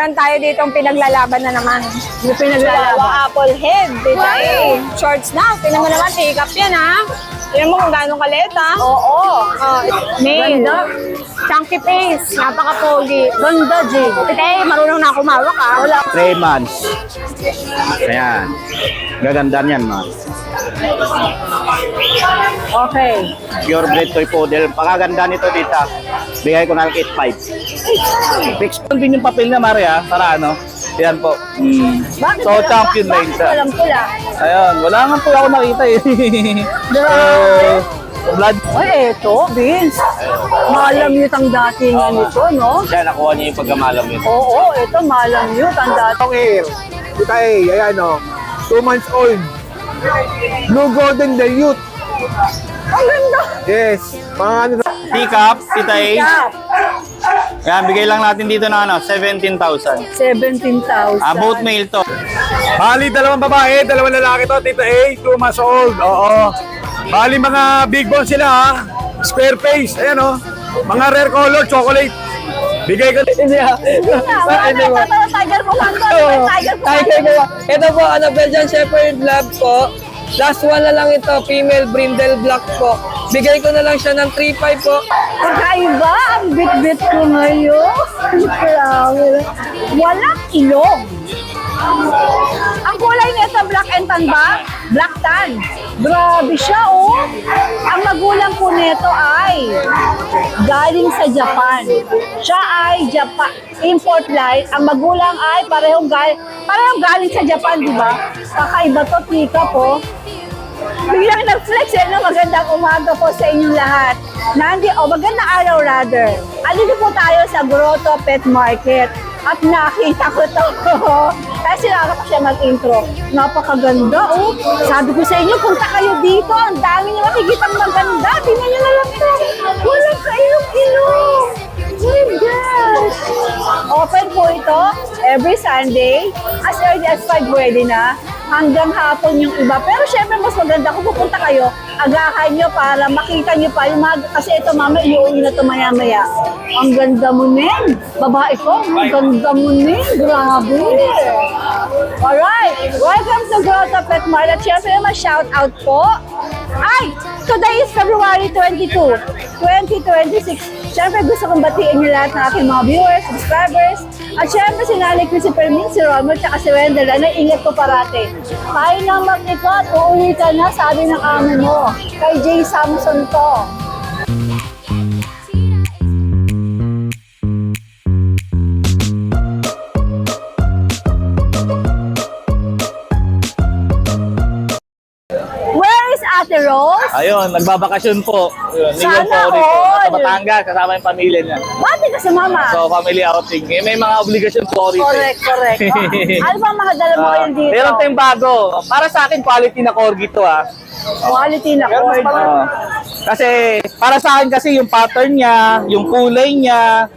meron tayo ditong pinaglalaban na naman. Yung pinaglalaban. Apple head, okay. Shorts na. Tingnan mo naman, take up yan ha. Tingnan mo kung gano'ng kalit ha. Oo. Male. Ganda. Chunky face. Napaka-pogi. Ganda, Jay. Ate, marunong na ako mawak ha. Wala. 3 months. Ayan. Gaganda niyan, ma. Okay. Pure breed toy poodle. Pakaganda nito dito. Bigay ko na lang 8.5. Fix din yung papel na, Mare, ha? Para ano? Yan po. Bakit So, walang- champion line bakit siya. walang pula? Ayun. Wala nga po ako nakita eh. So, blood. Ay, eto, Vince. Malamute ang datingan nito, no? Siya, nakuha niya yung pagkamalam yun. Oo, eto, malamute ang datingan. Air. Kita ayan o. 2 months old. Blue Golden Dilute. Ang ganda. Yes. Mga ano na. Pick up, Tita A. Yan, bigay lang natin dito na ano, 17,000. 17,000. Both male to. Bali, dalawang babae, dalawang lalaki to. Tito A, 2 months old. Oo. Bali, mga big bones sila ha. Square face. Ayan o. Mga rare color, chocolate. Bigay ko din niya. Tiger Commando. Tiger Commando. Ito po, Belgian Shepherd Lab po. Last one na lang ito, female brindle black po. Bigay ko na lang siya ng 3.5 po. Pagkaiba ang bit-bit ko ngayon. Grabe. Walang ilong. Ang kulay nito, black and tan ba? Black tan. Grabe siya, oh. Ang magulang po nito ay galing sa Japan. Siya ay Japan import line. Ang magulang ay parehong galing sa Japan, di ba? Kakaiba to, tika po. Biglang nag-flex eh, no? Magandang umaga po sa inyong lahat. Magandang araw rather. Alito po tayo sa Grotto Pet Market. At nakita ko to. Kaya sinaka ko siya mag-intro. Napakaganda, oh. Sabi ko sa inyo, punta kayo dito. Ang dami niyo makikitang maganda. Tingnan niyo na lang ito. Walang kailong-ilong. My gosh. Open po ito every Sunday. As early as 5 pwede na. Hanggang hapon yung iba. Pero syempre mas maganda kung pupunta kayo, agahan nyo para makita nyo pa yung kasi ito mama, iuwi na ito maya-maya. Ang ganda mo nin. Babae ko, ang ganda mo nin. Grabe. Alright, welcome to Grotto Pet Mart. At syempre mas shout out po. Ay, today is February 22, 2026. Syempre gusto kong batiin niyo lahat ng aking mga viewers, subscribers. At syempre si Nanay Christopher Min, si Romer, at si Wendell, na ingat ko parate. Kaya nang mag-ikot, uuwi ka na, sabi ng amo mo. Kay Jay Samson to. Where is Ate Rose? Ayun, nagbabakasyon po. Ayun, Sana po dito. all. Sa Batangas, kasama yung pamilya niya. Bati ka sa mama. So, family outing. Eh, may mga obligasyon po rito. Correct, correct. Oh, ano ba ang mga dala mo ngayon dito? Meron tayong bago. Para sa akin, quality na corgi to ah. Quality na cord. Kasi, para sa akin kasi yung pattern niya, yung kulay niya,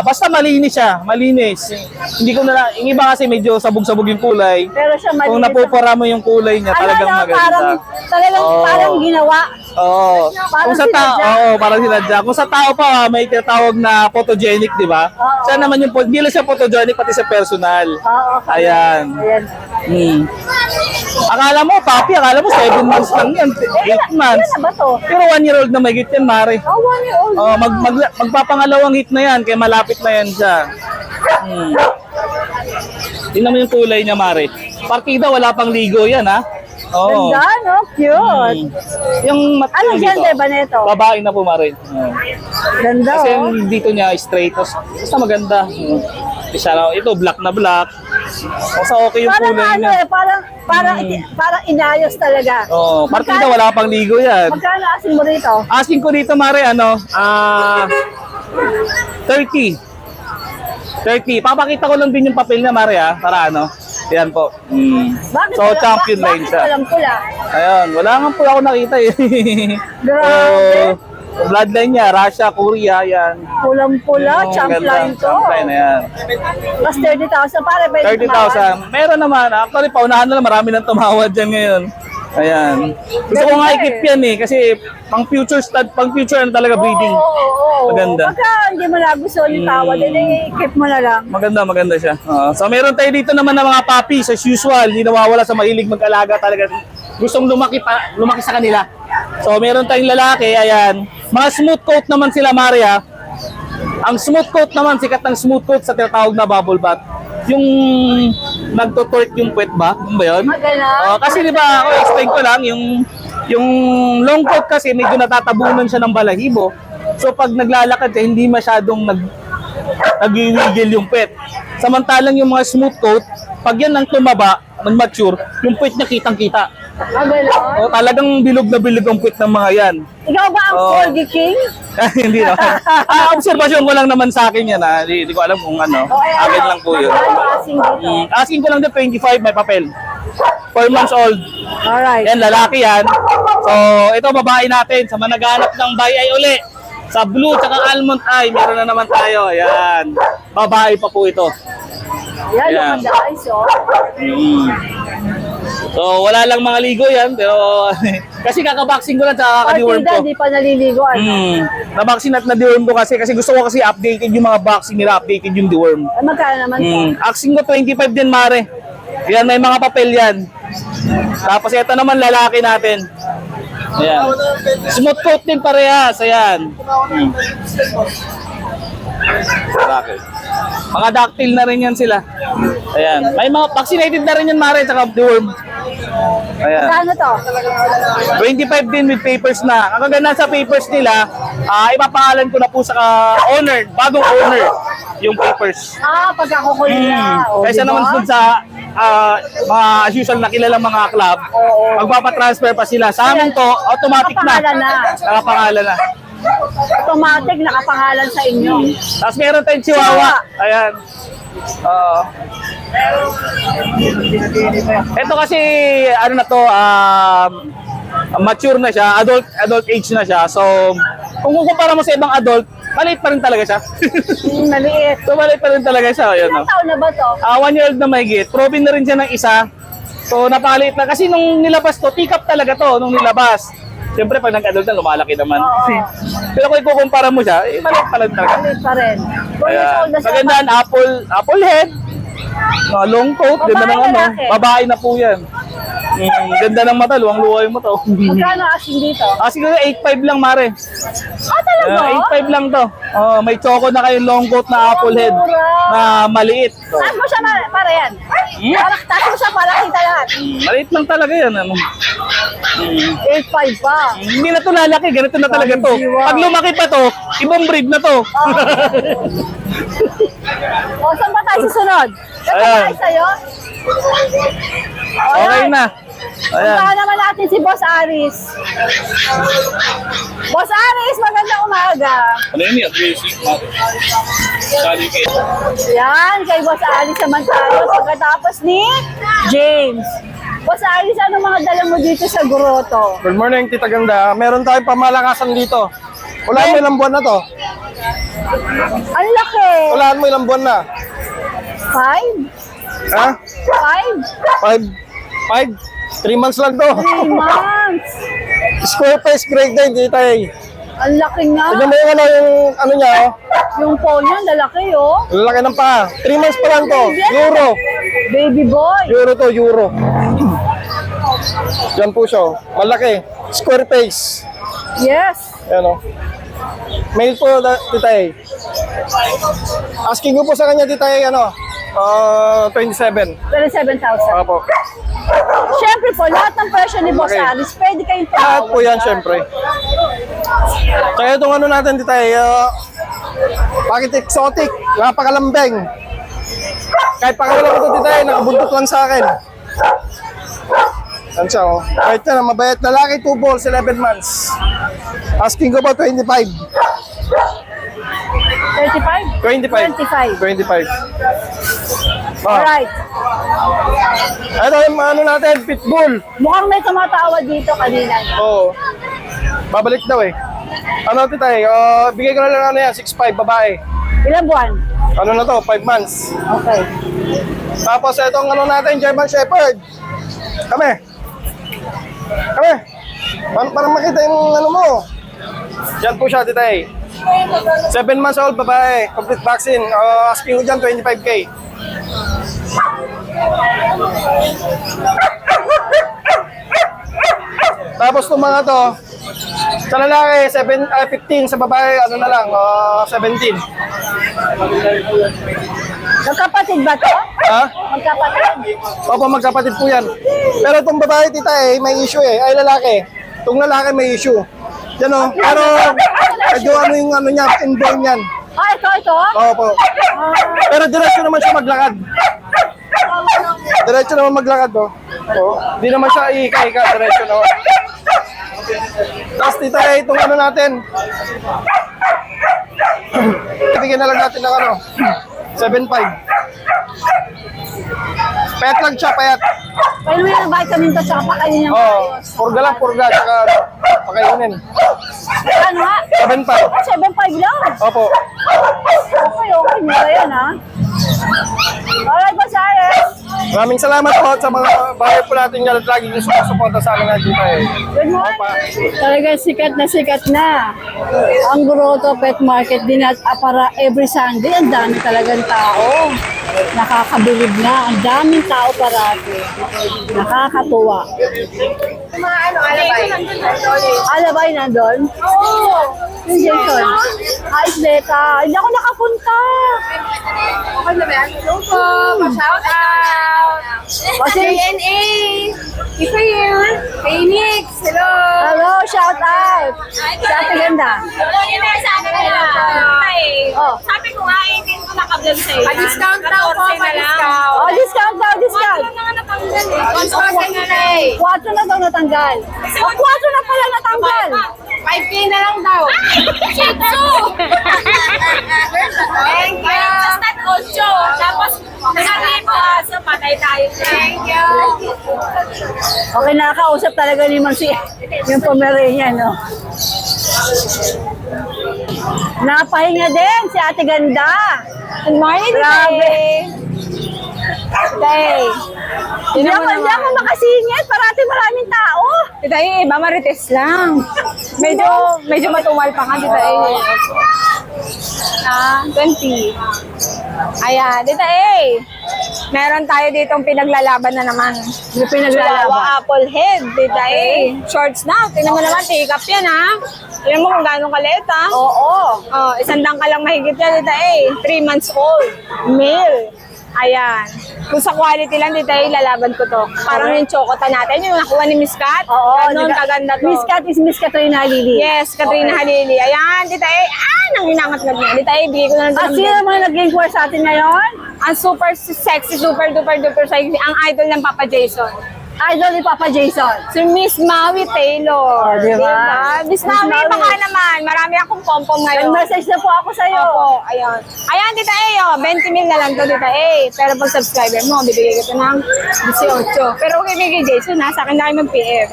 basta malinis siya, malinis. Hindi ko na, yung iba kasi medyo sabog-sabog yung kulay. Pero siya malinis. Kung napupura mo yung kulay niya, talagang maganda. Parang ginawa. Oo. Parang Kung sa tao, sinadya. oo, parang sinadya. Kung sa tao pa, may tinatawag na photogenic, di ba? Oo. Siya naman yung, hindi lang siya photogenic, pati sa personal. Oo. Ayan. Ayan. Akala mo, papi, akala mo 7 months lang yan, 8 months. Ano ba to? Pero 1 year old na may yan, Mare. Oh, 1 year old. Oh, magpapangalawang hit na yan, kaya malapit na yan siya. Tingnan mo yung kulay niya, Mare. Partida, wala pang ligo yan, ha? Oo. Ganda, no? Cute. Yung Anong gender ba nito? Babae na po, Mare. Ganda, Kasi oh. yung dito niya straight, basta maganda. Ito, black na black. Basta okay yung Parang kulay ano niya. eh, parang inayos talaga. Oo, partida, wala pang ligo yan. Magkano asin mo rito? Asking ko dito, Mare, 30. 30. Papakita ko lang din yung papel na, Mare, ha? Para ano? Yan po. Bakit So, champion line siya. walang pula? Ayun, wala nga po ako nakita eh. Grabe. So, bloodline niya, Russia, Korea, yan. Pulang-pula, Oo, champ ganda. line to. Champ line na yan. Plus 30,000, pare, pwede tumawad. 30,000. Meron naman. Actually, paunahan na lang. Marami nang tumawad dyan ngayon. Ayan. Gusto ko nga i-keep yan eh kasi pang future stud, pang future na talaga breeding. Oo. Maganda. Pagka hindi mo nagustuhan yung tawad, keep mo na lang. Maganda siya. So meron tayo dito naman ng mga puppies as usual, hindi nawawala sa mahilig mag-alaga talaga. Gustong lumaki sa kanila. So meron tayong lalaki, ayan. Mga smooth coat naman sila, Maria. Ang smooth coat naman, sikat ng smooth coat sa tinatawag na bubble bath. Yung nagto-torque yung puwet ba? Yung ba yun? Maganda. Kasi di ba, ako explain ko lang, yung long coat kasi medyo natatabunan siya ng balahibo. So pag naglalakad ka, hindi masyadong nag-wiggle yung puwet. Samantalang yung mga smooth coat, pag yan nang tumaba, nag-mature, yung puwet niya kitang-kita. Maganda. O talagang bilog na bilog ang puwet ng mga yan. Ikaw ba ang Oo. Corgi King? Hindi naman. Observasyon ko lang naman sa akin yan. Hindi ko alam kung ano. Akin lang po yun. Ano asing dito? Asking ko lang din 25, may papel. 4 months old. Alright. Yan, lalaki yan. So, ito babae natin. Sa managahanap ng bayay uli. Sa blue tsaka almond eye, meron na naman tayo. Ayan. Babae pa po ito. Yan, Ayan. maganda guys, oh. So, wala lang mga ligo yan. Pero, kasi kakaboxing ko lang tsaka kaka-deworm Partida, ko. di pa naliligo, ano? Na-vaccine at na-deworm ko kasi gusto ko kasi updated yung mga vaccine nila, updated yung deworm. Ay, magkano naman to? Vaccine ko 25 din, Mare. Yan, may mga papel yan. Tapos ito naman lalaki natin. Ayan. Smooth coat din parehas. Ayan. Lalaki. Mga ducktail na rin yan sila. Ayan. May mga vaccinated na rin yan, Mare, tsaka deworm. Ayan. Magkano to? 25 din with papers na. Ang kaganda sa papers nila, ipapangalan ko na po sa owner, bagong owner, yung papers. Pagkakukulit na. Oh, Kaysa diba? naman dun sa mga as usual na kilalang mga club, magpapatransfer pa sila. Sa amin to, automatic na. Nakapangalan na. Nakapangalan na. Automatic, nakapangalan sa inyo. Tapos meron tayong chihuahua. Ayan. Ito kasi, ano na to, mature na siya, adult age na siya. So, kung kukumpara mo sa ibang adult, maliit pa rin talaga siya. Maliit. So, maliit pa rin talaga siya. Ayan, Ilang taon na ba to? 1 year old na mahigit. Proven na rin siya ng isa. So, napakaliit na. Kasi nung nilabas to, pick up talaga to nung nilabas. Siyempre, pag nag-adult na, lumalaki naman. Pero kung ikukumpara mo siya, maliit pa rin talaga. Maliit pa rin. 4 years Ayan. old na siya. Magandaan, apple head. Long coat, ganda ng ano. Babae, lalaki? Babae na po yan. Ganda ng mata, luwang-luwa yung mata. Magkano asing dito? Siguro 8.5 lang, Mare. Talaga? 8.5 lang to. May choco na kayong long coat na apple head na maliit. So, Taas mo siya para yan. Taas mo siya para kita lahat. maliit lang talaga yan. Ano. 8.5 pa. Hindi na to lalaki, ganito na talaga to. Pag lumaki pa to, ibang breed na to. O, saan ba tayo susunod? Ito ba Ayan. tayo sa'yo? Okay na. Ayan. Puntahan naman natin si Boss Aris. Boss Aris, magandang umaga. Ano yun yung basic? Yan, kay Boss Aris naman tayo. Pagkatapos ni James. Boss Aris, ano mga dala mo dito sa Grotto? Good morning, Tita Ganda. Meron tayong pamalakasan dito. Ulaan mo ilang buwan na to? Ang laki. Ulaan mo ilang buwan na? 5? Ha? 5? 3 months lang to. 3 months. Square face breakdown, Tita eh. Ang laki nga. Tignan mo yung ano niya, oh. Yung phone niya, lalaki oh. Ang laki ng paa. 3 months pa lang to. Euro. Baby boy. Euro to, euro. Yan po siya, oh. Malaki. Square face. Yes. Yan, oh. Mail po, Tita eh. Asking ko po sa kanya, Tita eh, 27. 27,000. Opo. Siyempre po, lahat ng presyo ni Boss Okay. Aris, pwede kayong Lahat tawag. po yan, syempre. Kaya itong ano natin, Tita eh, bakit exotic? Napakalambeng. Kahit pakawalan ko ito, Tita eh, nakabuntot lang sa akin. Yan siya, oh. Kahit yan, mabayat lalaki, 2 balls, 11 months. Asking ko ba 25? 35? 25. 25. 25. Alright. Ito yung ano natin, pitbull. Mukhang may tumatawa dito kanina. Oo. Babalik daw eh. Ano, Tita eh, bigay ko na lang ano yan, 6'5", babae. Ilang buwan? Ano na to, 5 months. Okay. Tapos itong ano natin, German Shepherd. Kami. Kami. Para makita yung ano mo. Yan po siya, Tita A. 7 months old, babae. Complete vaccine. Asking ko dyan, 25K. Tapos itong mga to, sa lalaki, 15, sa babae, ano na lang, 17. Magkapatid ba to? Ha? Magkapatid? Opo, magkapatid po yan. Pero itong babae, Tita may issue Ay, lalaki. Itong lalaki may issue. Yan o. Pero, medyo ano yung ano niya, inborn yan. Ito? Opo. Pero diretso naman siya maglakad. Diretso naman maglakad, oh. Hindi naman siya ika-ika, diretso naman. Tapos Tita itong ano natin. Bigyan na lang natin ng ano, 7.5. Payat lang siya, payat. Pero may vitamin to, tsaka pakainin niya. Purga lang, tsaka ano, pakainin. Ano nga? 7.5. 7.5 lang. Opo. Okay. Mura yan, ha? Alright, Basares. Maraming salamat po sa mga bahay po natin yan at lagi yung sumusuporta sa amin na dito Good morning. Talaga sikat na. Ang Grotto Pet Market din at para every Sunday, ang dami talagang tao. Nakakabilib na. Ang daming tao parati. Nakakatuwa. Alabay nandun? Oo. Yung Jason. Ayos, Beka. Hindi ako nakapunta. Okay na ba yan? Hello po. Pa-shout out. Kasi, JNA. Isa yun. Phoenix. Hello. hello, shout out. Sa Ate Ganda. Hello, yun na sa akin na. Ay. Oh. Sabi ko nga, hindi ko nakablog sa'yo. Pa-discount daw po. Pa-discount. Oh, discount daw, discount. Wala nga natanggal eh. Discount na lang eh. 4 na daw natanggal. Oh, 4 na pala natanggal. 5K na lang daw. Shih Tzu! Thank you! Just that 8. Tapos, nasabi po, so patay tayo. Thank you! Okay, nakakausap talaga ni Ma'am si yung Pomeranian, no? Napahinga din si Ate Ganda. Good morning, Grabe. Day. Hindi ako makasingit. Parati maraming tao. Tita A, iba marites lang. Medyo matumal pa nga, Tita A. 20. Ayan, Tita A. Meron tayo ditong pinaglalaban na naman. Yung pinaglalaban. Chihuahua Apple Head, Tita A. Shorts na. Tingnan mo naman, take up yan, ha? Tingnan mo kung gano'ng kaliit, ha? Oo. Oh, 100 ka lang mahigit yan, Tita A. 3 months old. Male. Ayan. Kung sa quality lang, Tita A, lalaban ko to. Parang yung chocota natin, yung nakuha ni Miss Kat. Oo. Ganun, kaganda to. Miss Kat is Miss Katrina Lili. Yes, Katrina Halili. Ayan, Tita A. Nanginangat-ngat niya. Tita A, bigay ko na lang At sino ng mga nag-inquire sa atin ngayon? ang super sexy, super duper sexy, ang idol ng Papa Jason. Idol ni Papa Jason. Si Miss Maui Taylor. Oh, diba? Miss Miss Maui, Maui. baka naman. Marami akong pom-pom ngayon. Nag-message na po ako sa'yo. Opo, ayun. Ayan, Tita A, 20 mil na lang to, Tita A. Pero pag subscriber mo, bibigay ko to ng 18. Pero okay kay Jason, ha? Sa akin na kayo mag-PM.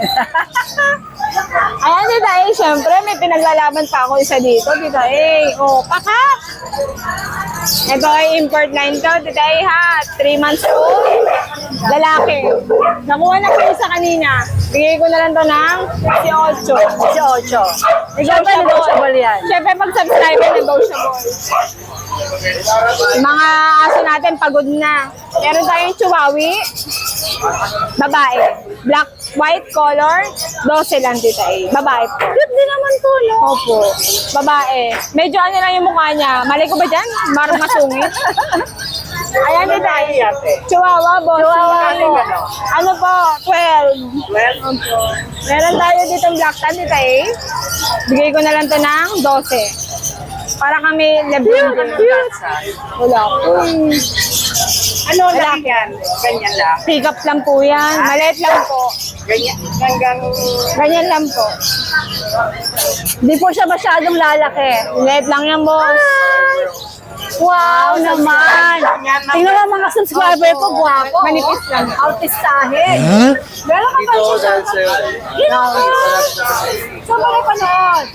Ayan, Tita A, syempre, may pinaglalaban pa ako isa dito, Tita A. O, pakat! Ito ay import line to, Tita A, ha? 3 months old. Lalaki. Nakuha na ko isa kanina. Bigay ko na lang to ng 18. 18. Negotiable yan. Siyempre, pag subscriber, negotiable. Yung mga aso natin, pagod na. Meron tayong chihuahua. Babae. Black, white color. 12 lang, Tita A. Babae po. Cute din naman to, no? Opo. Babae. Medyo ano lang yung mukha niya. Mali ko ba dyan? Marang masungit. Ayan, Tita A. Chihuahua, boss. Chihuahua po. Ano po? 12. 12? Opo. Meron tayo dito black tan, Tita A. Bigay ko na lang to ng 12. Para kami Lebron James. Wala po. Ano lang yan? Ganyan lang. Pick up lang po yan. Maliit lang po. Ganyan. Hanggang... Ganyan lang po. Hindi po siya masyadong lalaki. Maliit lang yan, boss. Wow naman! Tingnan mo mga subscriber ko, guwapo. Manipis lang. Artistahin. Meron ka ba siya? Saan ba kayo panood?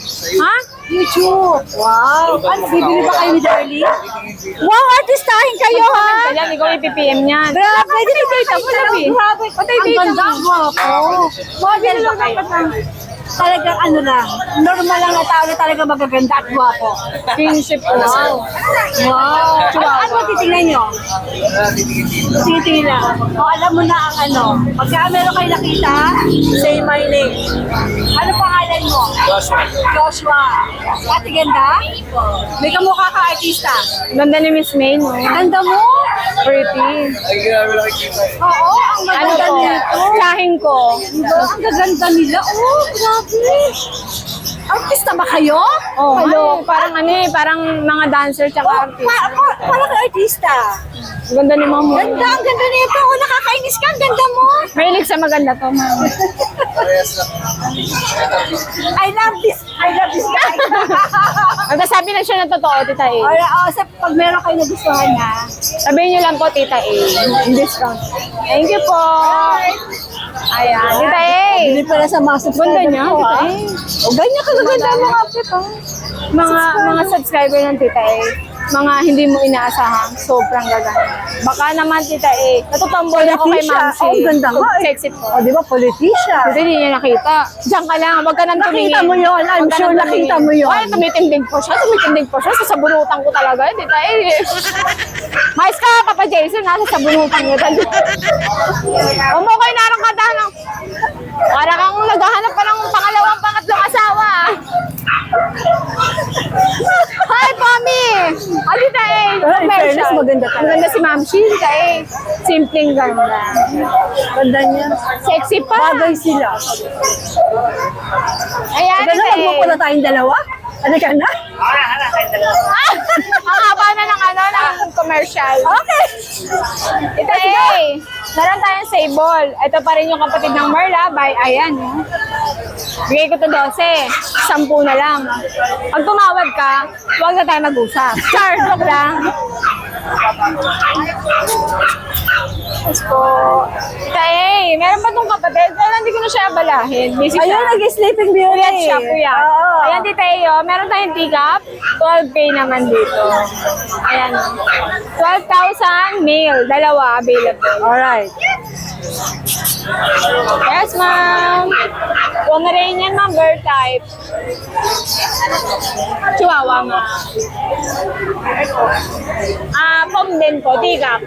Ha? YouTube. Wow. Ano, bibili ba kayo ni Darlie? Wow, artistahin kayo, ha? Kaya ikaw i-PPM niyan. Grabe, hindi data mo lang eh. Grabe, patay Ang data ganda, mo. guwapo. Model ba kayo? Talagang ano lang, normal lang na tao na talaga magaganda at guwapo. Kinship po. Wow. Wow. Ano titingnan nyo? Titingnan lang. O alam mo na ang ano. Pagka meron kayo nakita, say my name. Ano pangalan mo? Joshua. Ate ganda? May kamukha ka artista. Ganda ni Miss May, no? Ganda mo? Pretty. Oo, ang Ano maganda po? nito. Tsahin ko. Ang gaganda nila. Oh, grabe. Artista ba kayo? Oh, Hello. parang ano eh, parang mga dancer tsaka artist. Parang ka artista. Ganda ni Mamo. Ganda, ang ganda nito. Oh, nakakainis ka, ang ganda mo. Mahilig sa maganda to, ma'am. I love this. I love this guy. Magkasabi na siya ng totoo, Tita A. Ay, sa pag meron kayo nagustuhan na. Sabihin niyo lang po, Tita A. In discount. Thank you po. Ayan, Tita A. Bili pala sa mga subscriber Ganda niya, ko, Tita ha? A. O, ganyan ka ganda ang mga update, ha? Mga subscriber ng Tita A. Mga hindi mo inaasahan. Sobrang gaganda. Baka naman, Tita A. Natutamboy ako kay Politician. Mamsi. Oh, ganda nga eh. Sexy po. O, di ba, politician? Kasi hindi niya nakita. Diyan ka lang. Huwag ka nang tumingin. Nakita mo yun. I'm Huwag ka sure nang nakita tumingin. mo yun. Ay, tumitindig po siya. Tumitindig po siya. Sasabunutan ko talaga. Tita A. Mais ka, Papa Jason. Nasa sabunutan ko. Umukay na rin kata ng... Para kang naghahanap pa ng pangalawang, pangatlong asawa. Hi, Pami! Tita A. Ay, fairness, maganda talaga. Maganda si Ma'am Shi, Tita A. Simpleng ganda. Ganda niya. Sexy pa. Bagay sila. Ayan, Ganda, Tita A. magpo na tayong dalawa. Ano ka na? Ah! Ang haba na ng ng commercial. Okay. Ito meron tayong sable. Ito pa rin yung kapatid ng Merla. Ayan. Bigay ko to 12. 10 na lang. Pag tumawag ka, huwag na tayo mag-usap. Char, joke lang. Yes po. Ito meron pa tong kapatid. Pero hindi ko na siya abalahin. Busy siya. Ayun, nag-sleeping beauty. Puyat siya, puyat. Oo. Ayan, Tita Eyo, meron tayong teacup. 12K naman dito. Ayan. 12,000 male. Dalawa available. Alright. Yes, ma'am. Pomeranian, ma'am. Bird type. Chihuahua, ma'am. Pom din po. Teacup.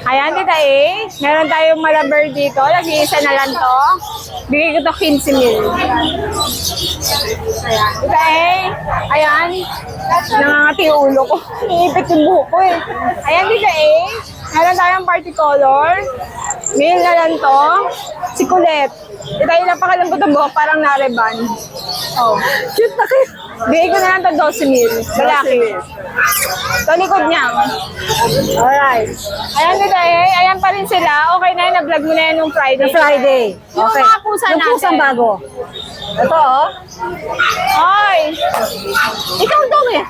Ayan, Tita A. Meron tayong malabar dito. Nag-iisa na lang to. Bigay ko to 15 mil. Ayan. Tita A. Ayan. Nangangati yung ulo ko. Iipit yung buhok ko eh. Ayan, Tita A. Meron tayong party color. Male na lang to. Si Colette. Tita A, napakalambot ang buhok. Parang nareban. Oh. Cute na kayo. Bigay ko na lang to 12 mil. Lalaki. Ito likod niya. Alright. Ayan, Tita A. Ayan pa rin sila. Okay na yun. Na-vlog mo na yan nung Friday. The Friday. Yung Okay. mga pusa Yung natin. pusang bago. Ito, oh. Ay! Ikaw daw eh.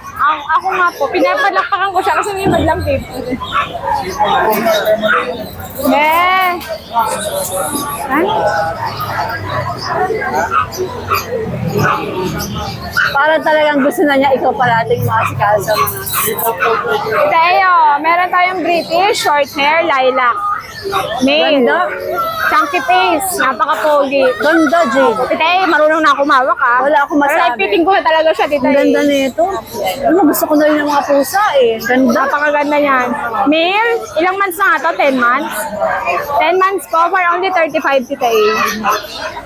Ako nga po. Pinapadlakpakan ko siya kasi may madlampip. Ano? Parang talagang gusto na niya ikaw parating masikal sa mga. Tayo, meron tayong British, short hair, lilac. Male. Ganda. Chunky face. Napaka-pogi. Ganda, Jade. Tita, marunong na ako mawak ah. Wala akong masabi. Pero ipiting ko na talaga siya, Tita. Ang ganda nito. Ano, gusto ko na rin ng mga pusa eh. Ganda. Napakaganda niyan. Male, ilang months na nga to? 10 months? 10 months po for only 35, Tita A.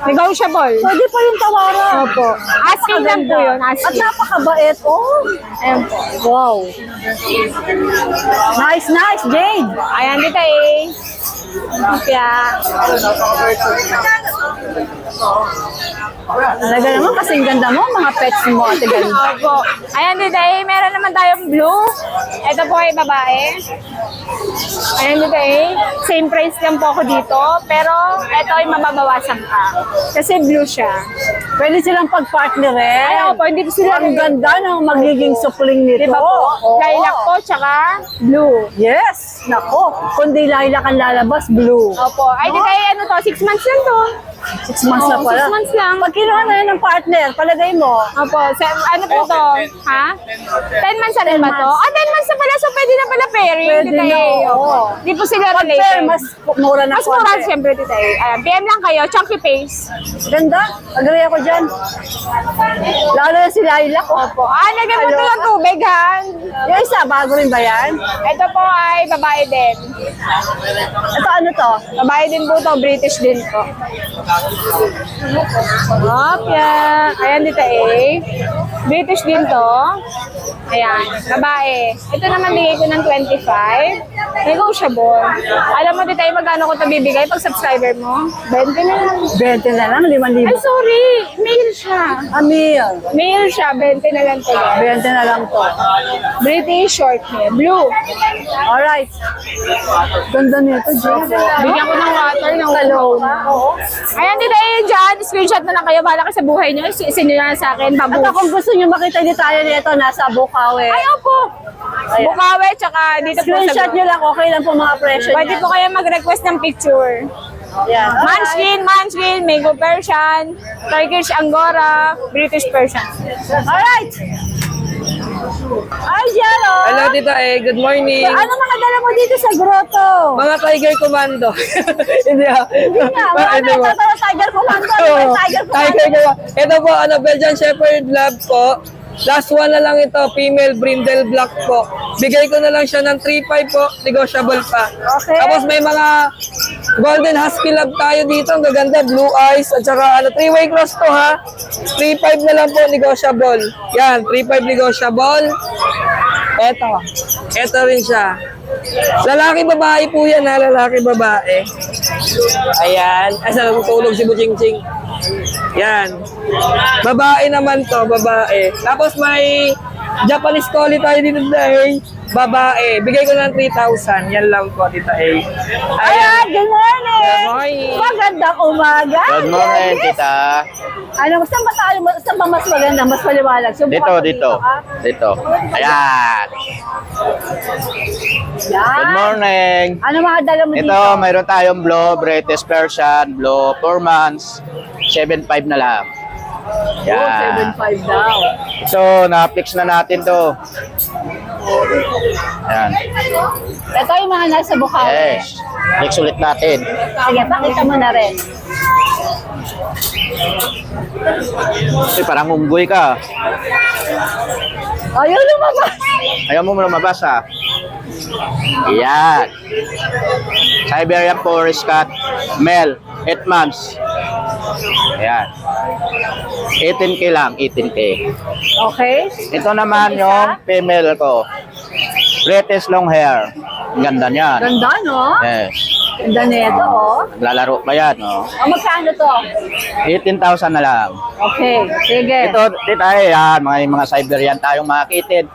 Negotiable. Pwede pa yung tawaran. Opo. Asking lang po yun, At asking. napakabait. Oh. Ayan po. Wow. Nice, nice, Jade. Ayan, Tita A. Kaya, Talaga naman kasing ganda mo, mga pets mo, ate ganda. opo. Ayan, Tita A. Meron naman tayong blue. Ito po ay babae. Ayan, Tita A. Same price lang po ako dito. Pero, ito ay mababawasan pa. Kasi blue siya. Pwede silang pag-partnerin. Ay, opo. Hindi po sila. Ang ganda ng magiging supling nito. Diba po? Oo. Lilac po, tsaka blue. Yes. Nako. Kundi lilac ang lalabas, blue. Opo. Ay, Tita A, ano to? 6 months lang to. 6 months na Oh, pala. 6 months lang. Pag kinuha na yun ng partner, palagay mo, Opo, ano po to? Ha? 10 months na rin ba to? 10 months na pala, so pwede na pala pairing. Pwede Tita na, A. oo. Di po sila pag related. pair, mas mura na Mas mura konti. siyempre, Tita A. Ayan, PM lang kayo, chunky face. Ganda. Agree ako dyan. Lalo na si Lilac. Opo. Lagyan mo ito ng tubig, ha? Yung isa, bago rin ba yan? Ito po ay babae din. Ito ano to? Babae din po to, British din po. Opya. Ayan, Tita A. British din to. Ayan, babae. Ito naman bigay ko ng 25. Negotiable. Alam mo, Tita A, magkano ko ito bibigay pag subscriber mo? 20 na lang. 20 na lang, 5,000. Ay, sorry. Male siya. Amil. Male siya, 20 na lang to. 20 na lang to. British short hair. Blue. Alright. Ganda nito, Jay. Bigyan ko ng water, ng Talong. Oo. Ayan, Tita A, dyan. Screenshot na lang kayo. Bahala kayo sa buhay nyo. Isin nyo na sa akin. At Babu. kung gusto nyo makita ni tayo nito, nasa Bukawi. Ay, opo. Ayan. Bukawe, tsaka dito po Screenshot sa... nyo lang, okay lang po mga presyo Pwede niya. po kayo mag-request ng picture. Yan. Munchkin, Mango Persian, Turkish Angora, British Persian. Alright. Ay, Jero. Hello, Tita A. Good morning. Ano mga dala mo dito sa grotto? Mga Tiger Commando. Hindi ah. Hindi nga, wala Hindi na ba? ito. Tiger Commando. Ano ba yung Tiger Commando? Tiger Commando. Ito po, Belgian Shepherd Lab po. Last one na lang ito, female brindle black po. Bigay ko na lang siya ng 3.5 po, negotiable pa. Okay. Tapos may mga golden husky lab tayo dito, ang gaganda, blue eyes, at saka 3-way cross to ha. 3.5 na lang po, negotiable. Yan, 3.5 negotiable. Ito rin siya. Lalaki babae po yan ha, lalaki babae. Ayan, ay sa tulog si Buchingching. Yan. Babae naman to, babae. Tapos may Japanese collie tayo dito dahil babae. Bigay ko ng 3,000. Yan lang po, Tita A. Ayan, good morning. Good morning. Magandang umaga. Good morning, tita. Ano, saan ba tayo, saan ba mas maganda, mas maliwanag? Subukan Dito, ko dito. ha? Dito. Ayan. Yan. Good morning. Ano mga dala mo dito? Ito, mayroon tayong blue, British Persian, blue, 4 months, 7.5 na lang. Oh, Yan. 7.5 daw. So, na-fix na natin to. Ayan. Ito yung mga nasa Bukawi. Yes. Fix ulit natin. Sige, pakita mo na rin. Uy, parang unggoy ka. Ayun, lumabas. Ayaw mo lumabas, ha? Ayan. Siberian Forest Cat, male, 8 months. Ayan. 18K lang, 18K. Okay. Ito naman yung female ko. British long hair. Ang ganda niyan. Ganda, no? Yes. Ganda nito, oh. Naglalaro pa yan, no? O, magkano to? 18,000 na lang. Okay, sige. Ito, dito ay, yan, mga Siberian tayong mga kitten.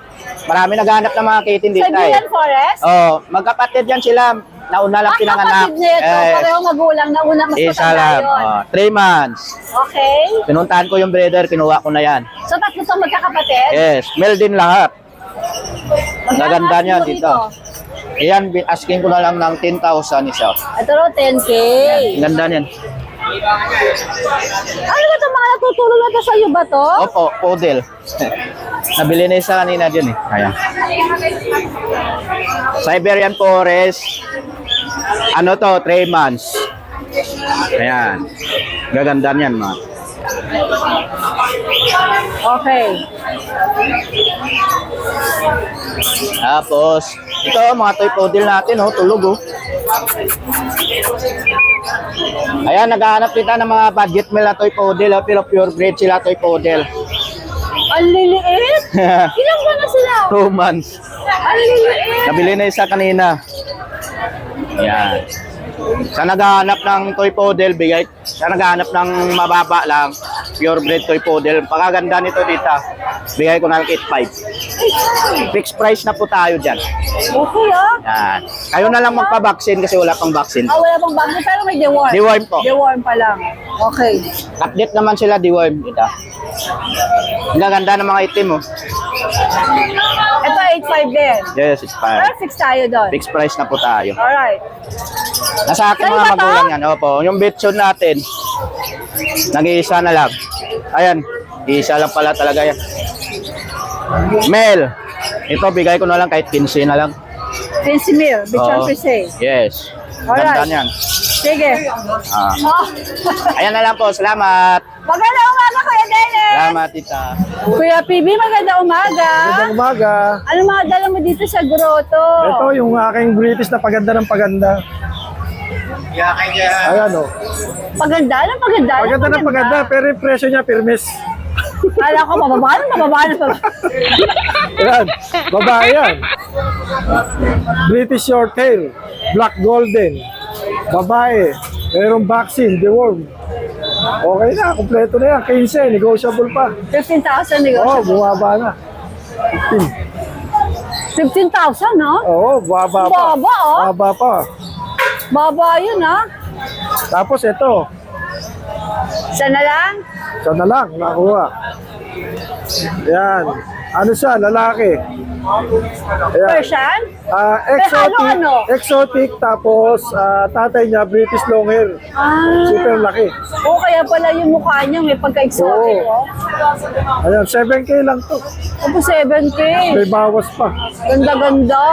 Marami naghanap ng mga kitten dito ay. Siberian Forest? Oh, magkapatid yan sila. Nauna lang pinanganak. kapatid nito. Pareho magulang. Nauna mas isa matanda lang. yun. 3 months. Okay. Pinuntahan ko yung breeder, kinuha ko na yan. So, tatlo to magkakapatid? Yes, male din lahat. Magkano Gaganda asking niya mo dito. Ayan, asking ko na lang ng 10,000 isa. Ito raw, 10K. Ang ganda niyan. Ano ba ito mga natutulong na to sa'yo ba to? Opo, poodle. Nabili na isa kanina dyan eh. Kaya. Siberian Forest. Ano to, 3 months. Ayan. Gaganda niyan, ma. Okay. Tapos, ito, mga toy poodle natin, oh, tulog, oh. Ayan, naghahanap kita ng mga budget meal na toy poodle, oh, pero pure breed sila toy poodle. Ang liliit. Ilang buwan na sila? 2 months. Ang liliit. Nabili na isa kanina. Ayan. Sa naghahanap ng toy poodle, bigay. Sa naghahanap ng mababa lang, pure breed toy poodle. Pagkaganda nito, tita. Bigay ko na lang 8.5. Fixed price na po tayo dyan. Okay, ah. Yan. Kayo na lang magpa-vaccine kasi wala pang vaccine. Ah, wala pang vaccine, pero may deworm. Deworm po. Deworm pa lang. Okay. Update naman sila, deworm. Tita. Ang gaganda ng mga itim, oh. Ito, 8.5 din. Yes, it's fine. Pero fix tayo doon. Fixed price na po tayo. Alright. Nasa akin Sa'yo mga ba to? magulang yan. Opo. Yung bitchon natin, Nag-iisa na lang. Ayan, isa lang pala talaga yan. Male. Ito, bigay ko na lang kahit 15 na lang. 15 mil, bichon Oo. pise. Yes. Alright. Ganda niyan. Sige. Ah. Oh. Ayan na lang po, salamat. Magandang umaga, Kuya Dennis. Salamat, tita. Kuya PB, magandang umaga. Magandang umaga. Ano mga dala mo dito sa grotto? Ito yung aking British na paganda ng paganda. Ayan o. Paganda? Anong paganda? Anong Paganda ng paganda, pero yung presyo niya, permis. Kala ko, mababa na. Ayan, babae yan. British short hair, black golden. Babae, mayroong vaccine, deworm. Okay na, kumpleto na yan. 15, negotiable pa. 15,000 Oo, negosyo. bumaba na. 15,000, no? Oo, bumaba pa. Baba, oh. Bumaba pa. Baba yun, ha? Tapos ito, Sana lang? sana lang, nakuha. Yan. Ano siya, lalaki. Ayan. Persian? Exotic, ano? exotic, tapos tatay niya, British long hair. Ah. Super laki. Oo, kaya pala yung mukha niya may pagka-exotic, Oo. oh. Ayan, 7K lang to. Opo, 7K. May bawas pa. Ganda-ganda.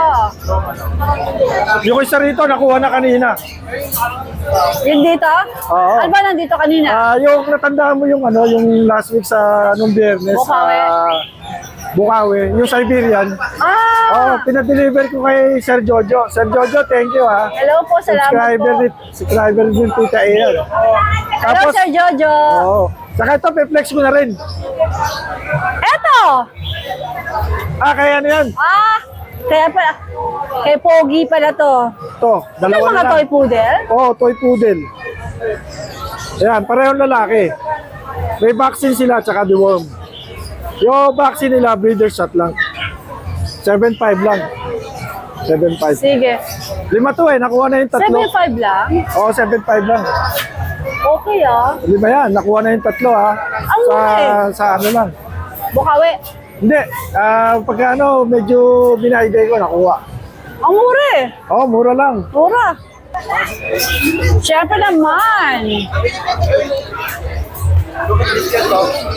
Yung isa rito, nakuha na kanina. Yung dito? Oo. Ano ba nandito kanina? Yung natandaan mo yung ano, yung last week sa anong biyernes. Bukawi. Bukawi, yung Siberian. Ah! Pinadeliver ko kay Sir Jojo. Sir Jojo, thank you ha. Hello po, salamat po. Subscriber din Tita Ayan. Hello, Sir Jojo. Oo. Saka ito, pe-flex ko na rin. Eto! Kaya na yan. Kaya pala, kay Pogi pala to. Ito, Ano dalawa mga na lang. toy poodle? Toy poodle. Ayan, parehong lalaki. May vaccine sila, tsaka deworm. Yung vaccine nila, breeder shot lang. 7.5 lang. 7.5. Sige. 5 to nakuha na yung tatlo. 7.5 lang? Oo, 7.5 lang. Okay, ah. 5 yan, nakuha na yung tatlo ha. Ang Sa, mura eh. sa ano lang. Bukawi. Hindi, pagka ano, medyo binaigay ko, nakuha. Ang mura eh. Oo, mura lang. Mura. Siyempre naman.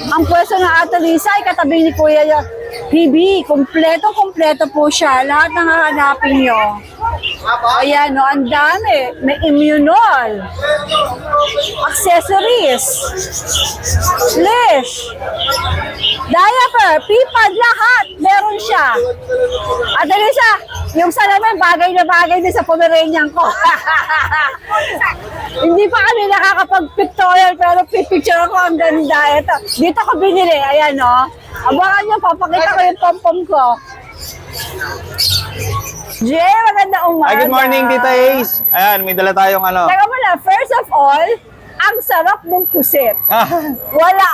Ang pwesto ng Ate Lisa ay katabi ni Kuya PB. Kompleto po siya. Lahat ng hahanapin nyo. Ayan, no, ang dami. May immunol. Accessories. Leash. Diaper. Pipad. Lahat. Meron siya. Ate Lisa, yung salamin, bagay na bagay din sa Pomeranian ko. Hindi pa kami nakakapag-pictorial pero picture ko ang ganda. Ito, dito ko binili. Ayan, no. Abangan nyo, papakita ko yung pom-pom ko. Jay, maganda umaga. Good morning, Tita Ace. Ayan, may dala tayong ano. Teka muna, first of all, ang sarap ng pusit. Wala.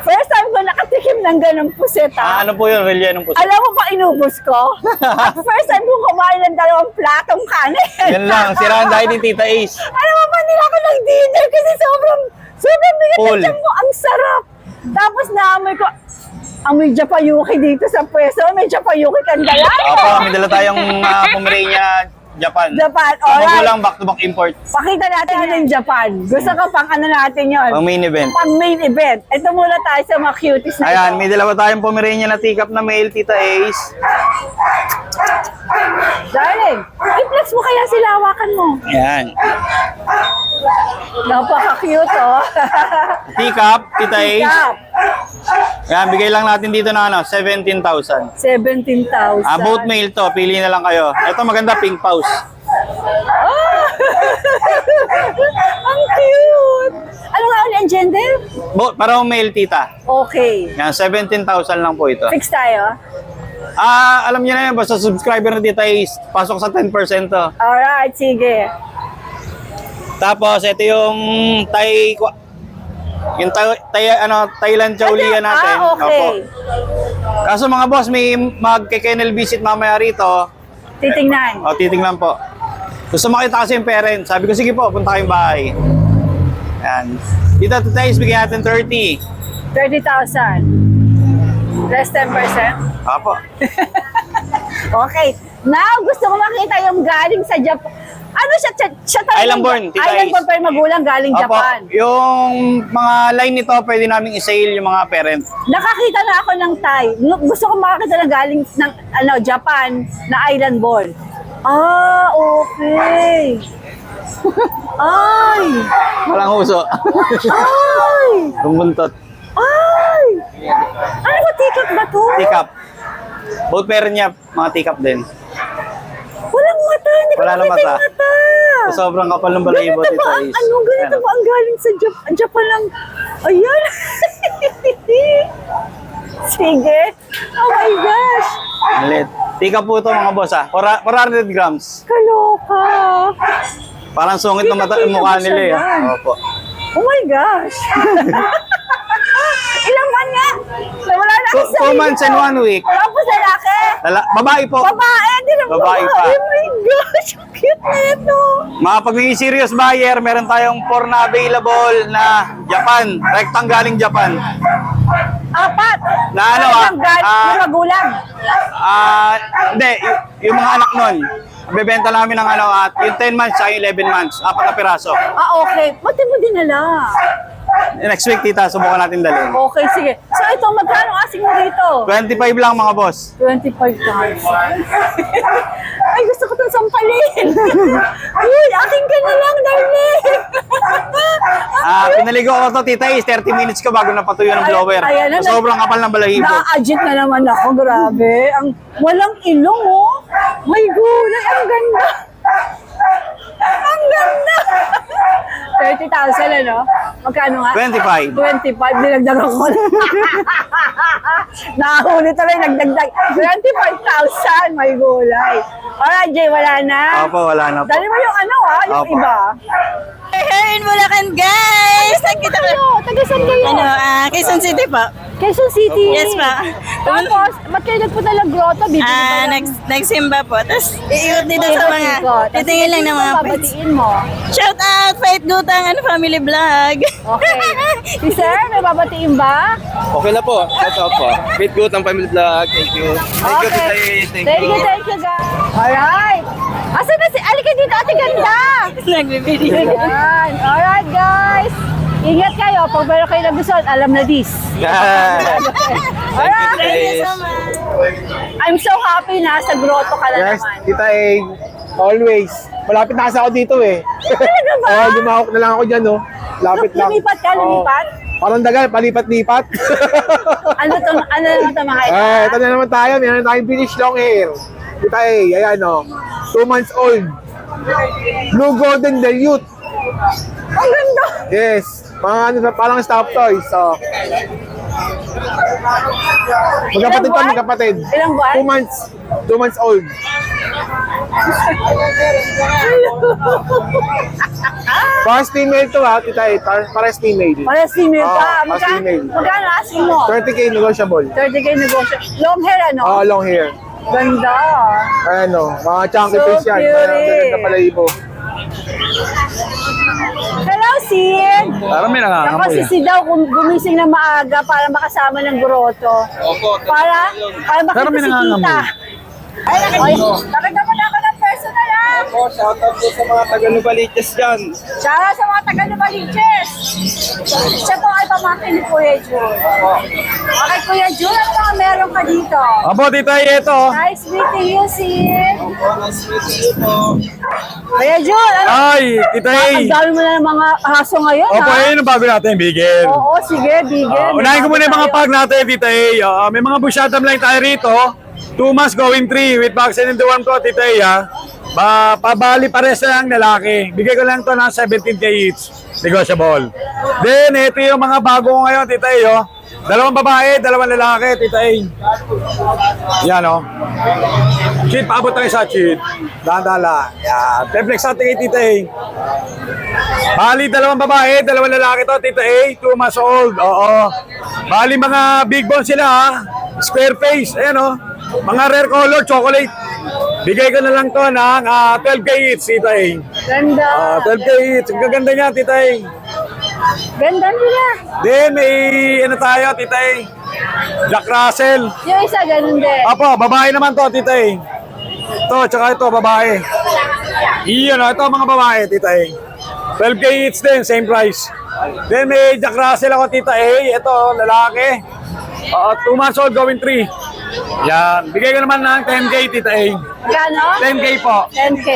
First time ko nakatikim ng ganong pusit, ha? Ano po yun, relya ng puso? Alam mo ba inubos ko? At first time kong kumain ng 2 platong kanin. Yan lang, siraan dahil ni Tita Ace. Alam mo ba, nila ako nag-dinner kasi sobrang bigat Full. ng tiyan mo. Ang sarap. Tapos naamoy ko, amoy Japayuki dito sa pwesto. May Japayuki kandalayo. Opo, may dala tayong Pomerania Japan. Japan, Ang alright. lang back-to-back import. Pakita natin yun yung Japan. Gusto ko pang ano natin yun. Pang main event. Pang main event. Ito muna tayo sa mga cuties na Ayan, ito. may dalawa tayong Pomerania na teacup na male, Tita Ace. Darling, i-flex mo kaya sila, hawakan mo. Ayan. Napaka-cute, oh. Teacup, Tita Ace. Cup. Ayan, bigay lang natin dito na 17,000. 17,000. Both male to, pili na lang kayo. Ito maganda, pink pause. Ang cute! Ano nga ulit ang gender? Parang male, Tita. Okay. Yan, 17,000 lang po ito. Fix tayo. Alam niyo na yan, basta subscriber na Tita Ace, pasok sa 10% to. Alright, sige. Tapos, ito yung Thailand Chaulian natin. Okay. Kaso mga boss, may magke-kennel visit mamaya rito. Titingnan. O, titingnan po. Gusto makita kasi yung parents. Sabi ko, sige po, punta kayong bahay. Yan. Dito, Tita Ace, bigyan natin 30. 30,000. Less 10%. Apo. Okay. Now, gusto ko makita yung galing sa Japan. Ano siya talaga? Island born, Tita Island born Ace. pero magulang galing Opo, Japan. yung mga line nito, pwede namin i-sale yung mga parent. Nakakita na ako ng Thai. Gusto ko makakita na galing ng Japan na island ball. Ah, okay. Ay! Walang huso. Ay! Bumbuntot. Ay! Ano ba, tikat ba to? Tikap. Both parent niya, mga tikap din. Walang mata, hindi ko Wala na makita yung mata. mata. Sobrang kapal ng balahibo, Ganito Tita ba ang, Ace. ganito ba ang galing sa Japan lang? Ayan. Sige. Oh my gosh. Malit. Tikap po ito mga boss 400 grams. Kaloka. Parang sungit ng Kita-kita mukha ba siya nila eh. yan? Opo. Oh my gosh. Ilang man nga? Nawala na ako sa 2 months and 1 week. Tapos lalaki. Babae po. Babae. Hindi na Babae pa. Oh my gosh. Ang cute na ito. Mga pag may serious buyer, meron tayong 4 na available na Japan. Rectang galing Japan. 4. Na ano, Yung magulang. Hindi, yung mga anak nun. Bebenta namin ng ano at yung 10 months sa 11 months. 4 na piraso. Okay. Pati mo dinala. Next week, tita, subukan natin dalhin. Okay, sige. So ito, magkano asing mo rito? 25 lang mga boss. 25 times. Ay, gusto ko itong sampalin. Uy, akin ka na lang, darling. Pinaligo ko to, tita, is 30 minutes ka bago napatuyo ng blower. Ayan na, So, sobrang kapal ng balahibo. Na-adjust na naman ako, grabe. Walang ilong, oh. May gulay, ang ganda. Ang ganda. 30,000, ano? Magkano nga? 25. 25, dinagdag ako. Nahuli tuloy, nagdagdag. 25,000, may gulay. Alright, Jay, wala na. Opo, wala na po. Dali mo yung ano, yung Opo. iba. Here in Bulacan, guys! Nagkita ko. Taga saan kayo? Quezon City po. Quezon City. Yes pa. Tapos, ba't kayo nagpunta ng grotto? Bibili ba lang? Nagsimba po. Tapos, iikot dito sa mga, Ikot. Tapos, titingin lang ng mga sino pets. babatiin mo. Shout out, Fight Gutang, family vlog. Okay. Si Sir, may babatiin ba? Okay na po. Shout out po. Meet good ang family vlog. Thank you. Thank you, Tita Ace. Thank you, guys. Alright. Asan na si... Alika dito, ate ganda. Nagbibideo. Ayan. Alright, guys. Ingat kayo. Pag meron kayo nagustuhan, alam na this. Yan. Alright. Thank you so much. I'm so happy na sa grotto ka na Yes, naman. Tita A, always. Malapit na kasi ako dito eh. Talaga ba? Gumahok na lang ako dyan, no? Lapit lang. Lumipat ka, Oo. lumipat? Parang dagal, palipat-lipat. Ano naman ito mga ito? Ito na naman tayo. Meron tayong British long hair. Tita A, ayan, no? 2 months old. Blue Golden Dilute. Ang ganda. Yes. Mga ano, parang stop toys. So, magkapatid Ilang pa, buwan? magkapatid. Ilang buwan? 2 months. 2 months old. Parang female to ha, Tita A. Parang female. Para female pa. Para female. Magkano asking mo? 30K negotiable. 30K negosyo. Long hair, ano? Oh, long hair. Ganda. Ano, mga chunky So fish yan. cute. Maganda pala ibo. Hello, Sid. Parang may Ako si Sid daw gumising na maaga para makasama ng grotto. Opo. Para makita si Tita. Ay, nakita mo na ako ng personal ha. Opo, shout out po sa mga taga-Nubaliches dyan. Shara sa mga taga-Nubaliches. Siya po ay pamangkin ni Kuya Jun. Okay, Kuya Jun, ano mga meron ka dito? Opo, Tita A, ito. Nice meeting you, Sid. Opo, nice meeting you po. Kuya Jun, ano? Ay, Tita A. Ang dami mo na ng mga aso ngayon, Opo, ha? yun ang bago natin, bigel. Oo, sige, bigyan. Unahin ko muna yung mga pag natin, Tita A. May mga busyadam lang tayo rito. 2 months going 3 with vaccine in the one ko, Tita A. Pabali pares na lang lalaki. Bigay ko lang to ng 17K each. Negotiable. Then, ito yung mga bago ko ngayon, Tita A. 2 babae, 2 lalaki, Tita A. Yan, o. Cheat, paabot tayo sa cheat. Dandala. Yan. Templex natin kay Tita A. Bali, 2 babae, 2 lalaki to, Tita A. 2 months old. Oo. Bali, mga big bones sila, ha. Square face. Ayan, o. Mga rare color, chocolate. Bigay ko na lang to ng 12K each, Tita A. Ganda. 12K each. Ang gaganda niya, Tita A. Ganda nila. Then, may ano tayo, Tita A. Jack Russell. Yung isa, ganun din. Apo, babae naman to, Tita A. Ito, tsaka ito, babae. Iyon, ito mga babae, Tita A. 12K each din, same price. Then may Jack Russell ako, Tita A. Ito, lalaki. 2 months old, going 3. Yan. Bigay ko naman ng 10K, Tita A. Kano? 10K po. 10K.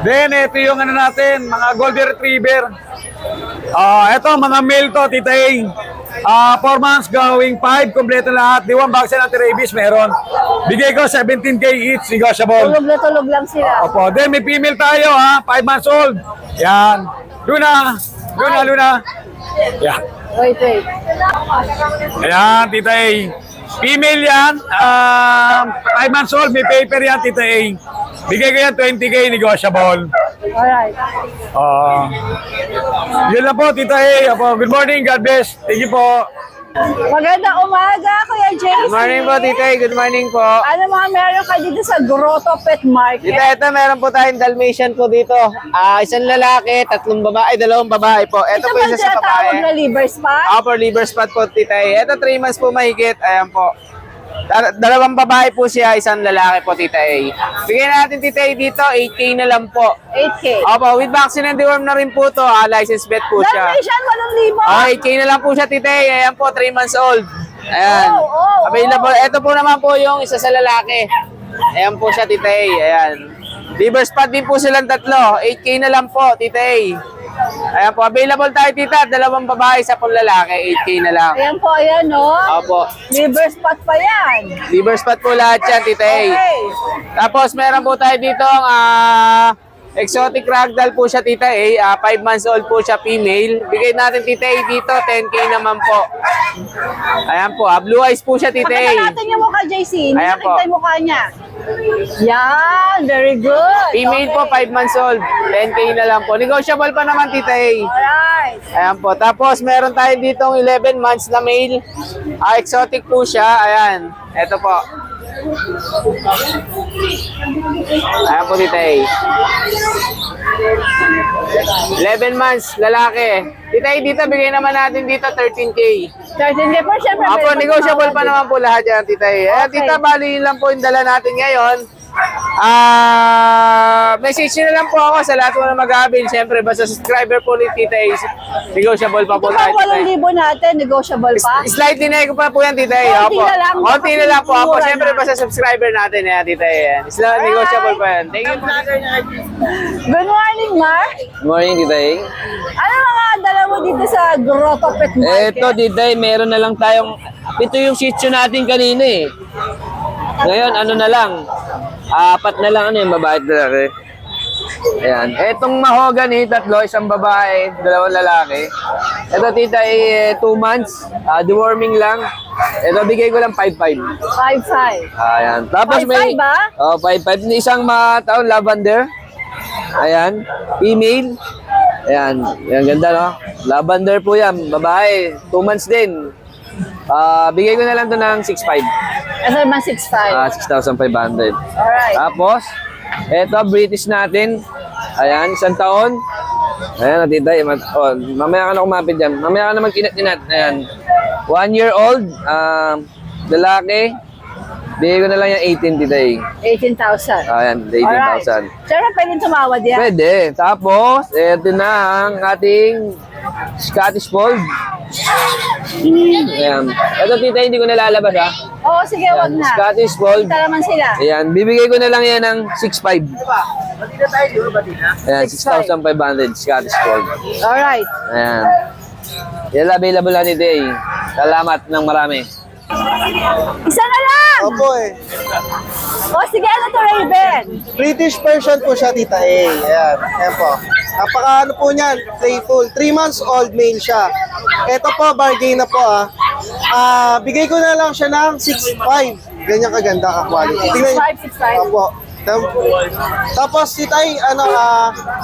Then, ito yung ano natin, mga Golden Retriever. Ito, mga male to, Tita A. 4 months going 5, kompleto lahat. Di 1 vaccine anti-rabies meron. Bigay ko 17K each, negotiable. Tulog na tulog lang sila. Opo, then may female tayo ha, 5 months old. Yan. Luna. Yan. Wait. Ayan, Tita A. Female yan, 5 months old, may paper yan, Tita A. Bigay ko yan 20K, negotiable. Alright. Yun lang po, Tita A. Opo, good morning, God bless. Thank you po. Magandang umaga, Kuya JC. Good morning po, Tita. Good morning po. Ano mga meron ka dito sa Grotto Pet Market? Tita, ito meron po tayong Dalmatian po dito. Isang lalaki, 3 babae, 2 babae po. Ito po ba isa sa tinatawag na babae. liver spot? Upper liver spot po, Tita. Ito 3 months po mahigit. Ayan po. 2 babae po siya, 1 lalaki po, Tita A. Bigyan natin, Tita A, dito, 8K na lang po. 8K. Opo, with vaccine and deworm na rin po to. License vet po siya. Dalmatian, 8,000. 8K na lang po siya, Tita A. Ayan po, 3 months old. Ayan. Oh. Available. Ito po naman po yung isa sa lalaki. Ayan po siya, Tita A. Ayan. Liver spot din po silang 3. 8K na lang po, Tita A. Ayan po. Available tayo, Tita. 2 babae, 1 lalaki. 8K na lang. Ayan po, ayan, no? Opo. Liver spot pa yan. Liver spot po lahat yan, Tita A. Okay. Tapos meron po tayo dito exotic ragdoll po siya, Tita A. 5 months old po siya, female. Bigay natin, Tita A, dito 10K naman po. Ayan po, blue eyes po siya, Tita A. Pakita natin yung mukha, JC. Ayan po. Nakita yung mukha niya. Yan, very good. Female po, 5 months old. 10K na lang po. Negotiable pa naman, Tita A. Alright. Ayan po. Tapos meron tayo ditong 11 months na male. Exotic po siya. Ayan. Ito po. Ayan po, Tita A. 11 months, lalaki. Tita A, dito, bigay naman natin dito 13K. 13K po, syempre. Apo, may negotiable pa pagmamahal naman po lahat yan, Tita A. Okay. Tita, bali yun lang po yung dala natin ngayon. Message nyo na lang po ako sa lahat mo na mag-avail. Siyempre, basta subscriber po ni Tita A. Negotiable pa din. po Ito tayo, pa, Tita A. 8,000 natin, negotiable pa. Slightly nego pa po yan, Tita A. Konti Opo. na lang. Konti na lang po ako. Mura Siyempre, na. basta subscriber natin yan, Tita A. Negotiable pa yan. Thank you po. Good morning, Mark. Morning, Tita A. Ano mga dala mo dito sa Grotto Pet Market? Eto, Tita A, meron na lang tayong... Ito yung shih tzu natin kanina eh. Ngayon, ano na lang. 4 na lang, ano yung babae at lalaki. Ayan. Etong mahogany, 3, 1 babae, 2 lalaki. Ito, Tita A, 2 months. Deworming lang. Ito, bigay ko lang 5-5. 5,500. Ayan. Tapos 5'5" may... ba? Oh, 5'5". Isang mataon, lavender. Ayan. Female. Ayan. Ayan, ganda, no? Lavender po yan. Babae. 2 months din. Bigay ko na lang to ng 6'5". Ito naman 6,500. 6,500. Alright. Tapos, eto, British natin. Ayan, 1 taon. Ayan, Tita. Oh, mamaya ka na kumapit dyan. Mamaya ka na magkinat-kinat. Ayan. 1 year old. Lalaki. Bigay ko na lang yung 18, Tita. 18,000. Ayan, Alright. 18,000. Siyempre, pwedeng tumawad yan. Pwede. Tapos, eto na ang ating Scottish Fold. Ayan. Ito, Tita, hindi ko nalalabas, ha? Oo, sige, wag na. Scottish Fold. Kita naman sila. Ayan, bibigay ko na lang yan ng 6,500. Ayan, 6,500 Scottish Fold. Alright. Ayan. Yan, available na ni Day. Salamat ng marami. Isa na lang! Opo eh. O, sige, ano to, Raven? British version po siya, Tita A. Ayan. Ayan po. Napaka ano po niyan, playful. 3 months old male siya. Ito po, bargain na po bigay ko na lang siya ng 6'5". Ganyan kaganda ka-quality. 6'5". Opo. Tapos, Tita A,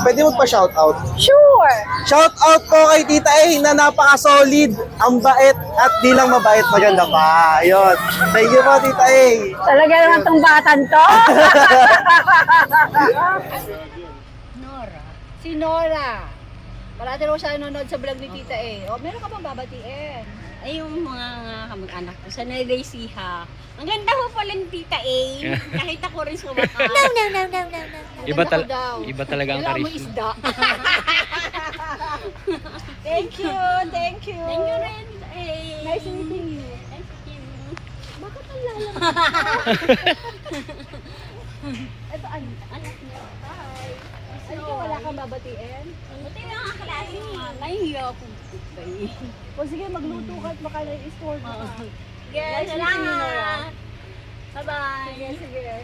pwede mo pa shoutout. Sure! Shoutout po kay Tita A na napaka-solid, ang bait, at di lang mabait, maganda pa. Ayun. Thank you po, Tita A. Talaga naman tong batan to. Si Nora. Parati raw siya nanonood sa vlog ni Tita A. O, meron ka bang babatiin? Ay, yung mga kamag-anak ko sa Nueva Ecija. Ang ganda ho pala ng Tita A. Nakita ko rin sa wakas. Iba talaga ang karisma. Isda. Thank you. Thank you rin, Tita A. Nice meeting you. Thank you. Bakit ang lalang? Ito, Anak niya. Hi. ano ka, wala kang babatiin? Buti na ang klase niya. Nahihiya ako. O sige, magluto ka at baka na-store ka. Yes, salamat. Bye-bye. Sige, sige.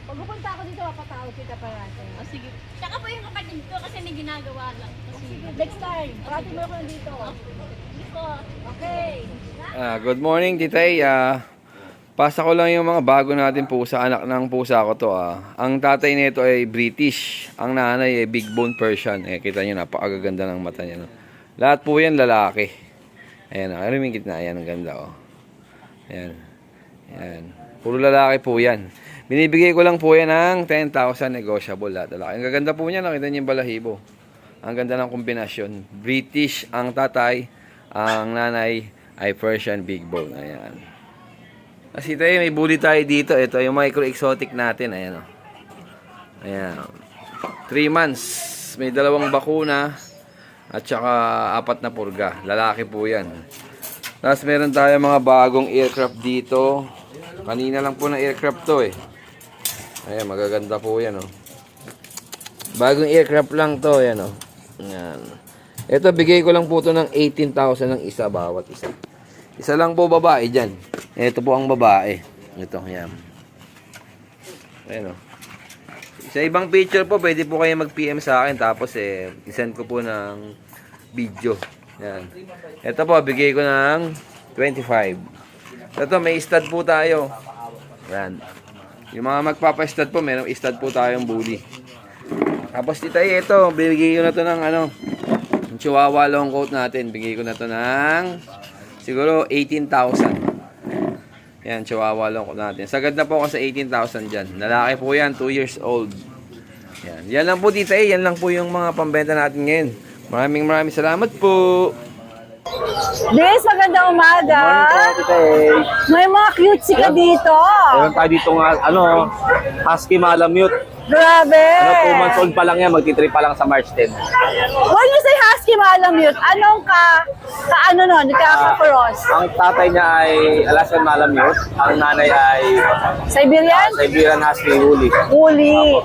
Pag pupunta ako dito, papatawag kita parati. O sige. Tsaka po yung kapatid ko kasi may ginagawa lang. Sige, next time. Parati mo ako nandito. Okay. Good morning, Titay. Pasa ko lang yung mga bago natin pusa. Anak ng pusa ko to. Ang tatay nito ay British. Ang nanay ay Big Bone Persian. Kita nyo, napakaganda ng mata niya. No? Lahat po yan lalaki. Ayan, arimingkit na. Ayan, ang ganda. Oh. Ayan. Ayan. Puro lalaki po yan. Binibigay ko lang po yan ng 10,000 negotiable. Lahat lalaki. Ang gaganda po niya. Nakita niyo yung balahibo. Ang ganda ng kombinasyon. British ang tatay. Ang nanay ay Persian Big Bone. Ayan. Kasi tayo, may bully tayo dito. Ito yung micro-exotic natin. Ayan o. Ayan. 3 months. May 2 bakuna. At saka 4 na purga. Lalaki po yan. Tapos meron tayo mga bagong aircraft dito. Kanina lang po na aircraft to eh. Ayan, magaganda po yan o. Bagong aircraft lang to. Ayan o. Ayan. Ito, bigay ko lang po to ng 18,000 ng isa, bawat isa. Isa lang po babae dyan. Ito po ang babae. Ito, yan. Ayan o. Sa ibang picture po, pwede po kayo mag-PM sa akin. Tapos isend ko po ng video. Yan. Ito po, bigay ko ng 25. Ito, may stud po tayo. Yan. Yung mga magpapa-stud po, mayroong stud po tayong bully. Tapos dito, ito, bigay ko na to ng yung Chihuahua long coat natin. Bigay ko na to ng siguro 18,000. Yan, Chihuahua long coat natin. Sagad na po ako sa 18,000 dyan. Lalaki po yan, 2 years old. Yan. Yan lang po dito yan lang po yung mga pambenta natin ngayon. Maraming salamat po. Bis, magandang umaga. Morning po, May mga cutesy ka dito. Meron tayo dito nga, Husky Malamute. Grabe. 2 months old pa lang yan, magti-3 pa lang sa March 10. When you say husky Malamute, anong kaka-cross? Ang tatay niya ay Alaskan Malamute, ang nanay ay Siberian? Siberian Husky Woolly. Uli.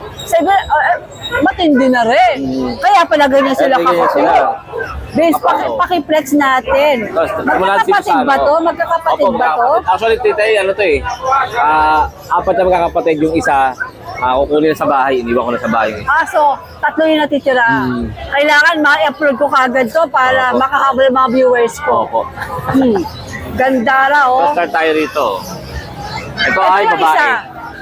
Matindi na rin. Kaya pala ganyan sila Ganyan kakapit. sila. Bis, pakiplex natin. Magkakapatid ba to? Magkakapatid ba to? Actually, titay, to eh. 4 na magkakapatid, yung isa, kukunin na sa bahay, iniwan ko na sa bahay. So, 3 yung natitira. Kailangan ma-upload ko kagad to para makahabol yung mga viewers ko. Opo. Ganda raw, oh. Start tayo rito. Ito ay yung babae. isa.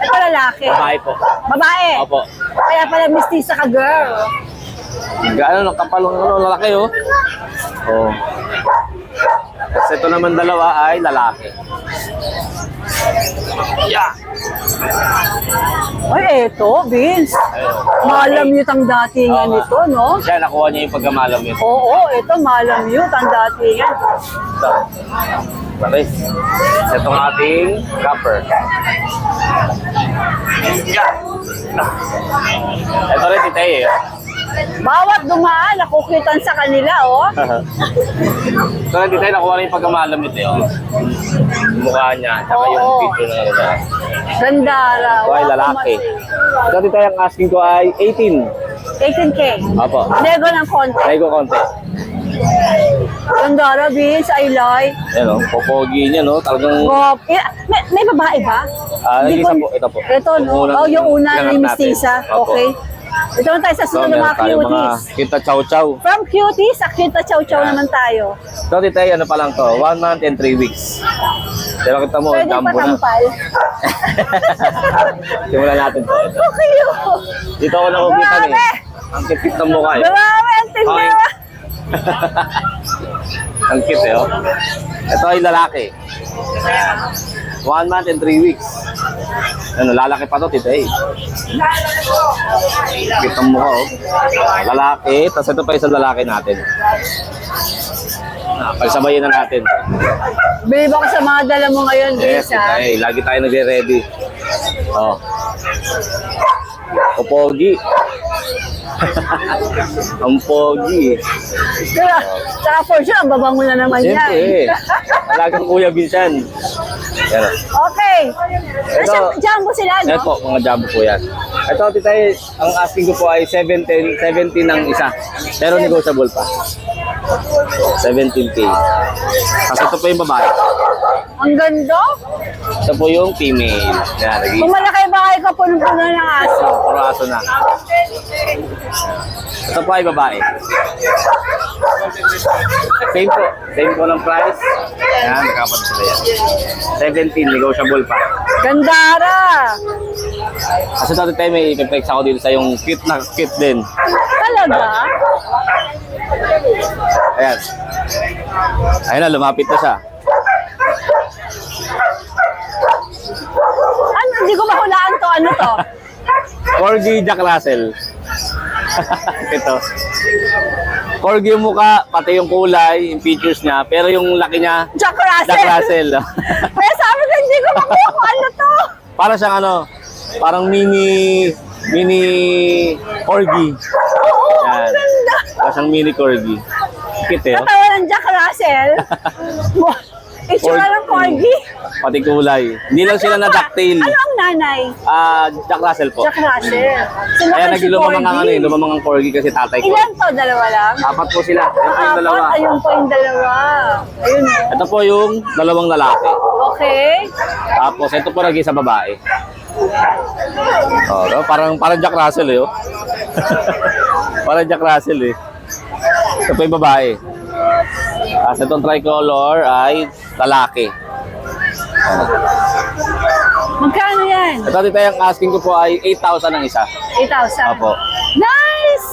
Ito lalaki. Babae po. Babae. Opo. Kaya pala mistisa ka, girl. Gaano, kapalong lalaki oh. Oh. Tapos ito naman dalawa ay lalaki. Yeah. Ay, eto, Vince. Malamute ang datingan nito, no? Siya, nakuha niya yung pagkamalamute. Oo, ito malamute ang datingan. Ito. Okay. Itong ating copper. Yeah. Ito rin titay eh. Bawat dumaan, nakukitan sa kanila, oh. Ito rin titay, nakuha rin yung pagkamalamute eh. Oh. Yung mukha niya, saka yung Oo. picture na ito. Ganda raw. Ito ay lalaki. Ito titay, ang asking ko ay 18. 18K. Opo. Nego ng konti. Lego konti. Ganda raw, Vince. I like. Yan o, popogi niya no, talagang... Oh, may babae ba? Hindi nag-isa ko- po, ito po. Ito, no? Yung una pinanganak ni natin. mistisa. Opo. Okay. Ito na tayo sa So, sunod ng meron mga tayong mga cuties. kita chow-chow. From cuties, sa kita chow-chow Yan. naman tayo. Ito titay, ano pa lang to, 1 month and 3 weeks. Pero kita mo, Pwede jumbo na. patampal. Simulan natin to. Ito. Okay, Dito ako nakukitan eh. Grabe! Ang kipit ng mukha eh. Grabe, ang tindi. Okay. Ang cute eh, oh. Ito ay lalaki. 1 month and 3 weeks. Ano, lalaki pa to, Tita A. Kita mo ko, oh. Lalaki, tapos ito pa isang lalaki natin. Pagsabayin na natin. Believe ako sa mga dala mo ngayon, Yes, Vince, ha? Tita A. Lagi tayo nagre-ready. Oh. Pogi. Ang pogi. Tsaka for sure, ang babango na naman yan. Siyempre. Talagang Kuya Vincent. Yan. Okay. Ito. Nasa jumbo sila, no? Ito, mga jumbo po yan. Ito, Tita A, ang asking ko po ay 17 ng isa. Pero negotiable pa. 17K. Kasi ito po yung babae. Ang ganda. Ito po yung female. Yan, nag-iisa. Kung malaki ba kayo ka puno-puno ng aso? Puro aso na. Ito po ay babae. Same po. Same po ng price. Yan, nakapat sila yan. 17, negotiable pa. Gandara. Kasi dati tayo may ipiplex ako dito sa yung cute na cute din. Talaga? Ayan. Ayun na, lumapit na siya. Ano? Hindi ko mahulaan to. Ano to? Corgi Jack Russell. Ito. Corgi yung mukha, pati yung kulay, yung features niya, pero yung laki niya, Jack Russell. Jack Russell. Kaya sabi ko, hindi ko makuha kung ano to. Para siyang ano, parang mini Corgi. Oo, ang Yan. ganda. Para siyang mini Corgi. Cute eh. Oh. Natawa ng Jack Russell. Itsura ng corgi. Pati kulay. Hindi lang sila na ducktail. Ano ang nanay? Jack Russell po. Jack Russell. Sila Kaya si nagilumamang ang ano corgi. eh, lumamang ang Corgi kasi tatay ko. Ilan to? Dalawa lang? Apat po sila. Ito po yung dalawa. Apat. Ayun po yung dalawa. Ayun o. Ito po yung dalawang lalaki. Okay. Tapos ito po nag-isa babae. Oh, no? parang Jack Russell eh. Oh. Parang Jack Russell eh. Ito po yung babae. Tapos itong tricolor ay lalaki. Magkano yan? Ito dito yung asking ko po ay 8,000 ang isa. 8,000. Opo. Nice!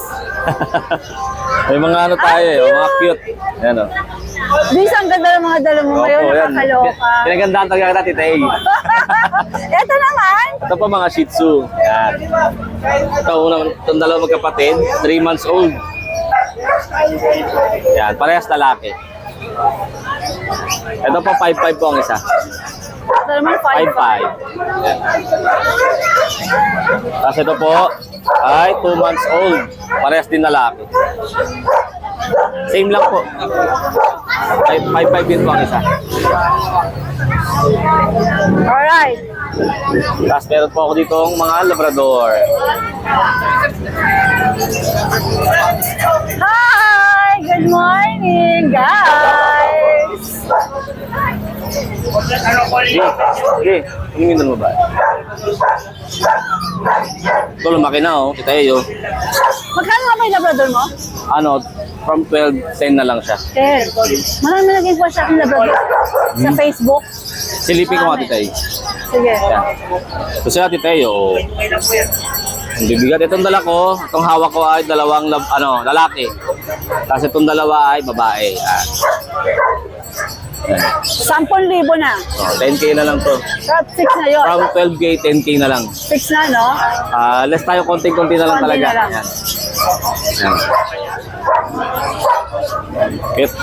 May mga ano tayo eh, mga cute. Ayan o. Vince, ang ganda ng mga dala mo ngayon. Nakakaloka. Pinagandaan talaga natin, Tita A. Ito naman. Ito po mga Shih Tzu. Yan. Ito, itong dalawa magkapatid, 3 months old. Yan, parehas lalaki. Ito po, 5'5 po ang isa. Ito naman 5,500. 5'5. Yan. Tapos ito po, ay 2 months old. Parehas din lalaki. Same lang po. 5'5 din po ang isa. Alright. Tapos meron po ako dito ang mga Labrador. Hi! Good morning, guys! Sige, tumingin mo ba? Ito lumaki na oh, kita yun. Magkano nga ba yung Labrador mo? Ano, from 12, 10 na lang siya. 10. Marami naging po sa akin Labrador sa Facebook. Silipin ko nga tita eh. Sige. Yan. Ito sila tita eh, oh. Ang bibigat. Itong dala ko, itong hawak ko ay dalawang lalaki. Tapos itong dalawa ay babae. Yan. 10,000 na. Oh, 10K na lang to. Top 6 na yun. From 12K, 10K na lang. 6 na, no? Less tayo, konting-konti na lang Konti talaga. na lang. Yan. Yan. Cute.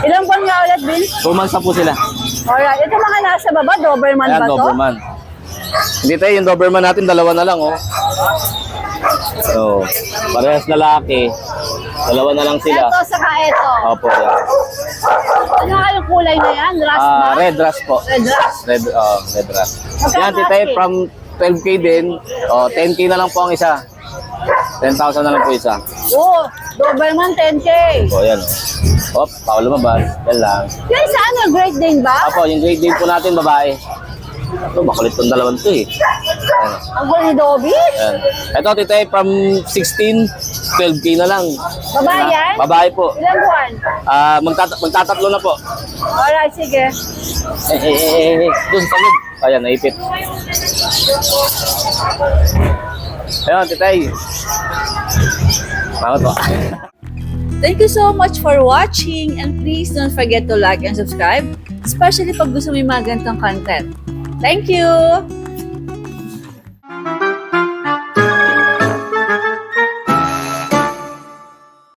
Ilang buwan nga ulit, Vince? 2 months na po sila. Alright. Ito mga nasa baba, Doberman Ayan, ba to? Doberman. Hindi tayo, yung Doberman natin, dalawa na lang, oh. So, parehas lalaki. Dalawa na lang sila. Ito, saka ito. Opo, yan. Ano nga yung kulay na yan? Rust ba? Red Rust po. Red Rust. Red Rust. Magkano Yan, tita, asking? from 12K din. 10K na lang po ang isa. 10,000 na lang po isa. Oh, Doberman 10K. So, yan. Op, bawal lumabas. Yan lang. Yan sa ano, Great Dane ba? Opo, yung grade din po natin, babae. Ito, makulit tong dalawang to eh. Yan. Ang gulo ni Dobby? Yan. Ito, tita, from 16, 12K na lang. Babae yan? Babae po. Ilang buwan? Magtatatlo na po. Alright, sige. Doon sa loob. Ayan, naipit. Ayan, titay. Bakit po? Thank you so much for watching and please don't forget to like and subscribe, especially pag gusto mo yung mga ganitong content. Thank you!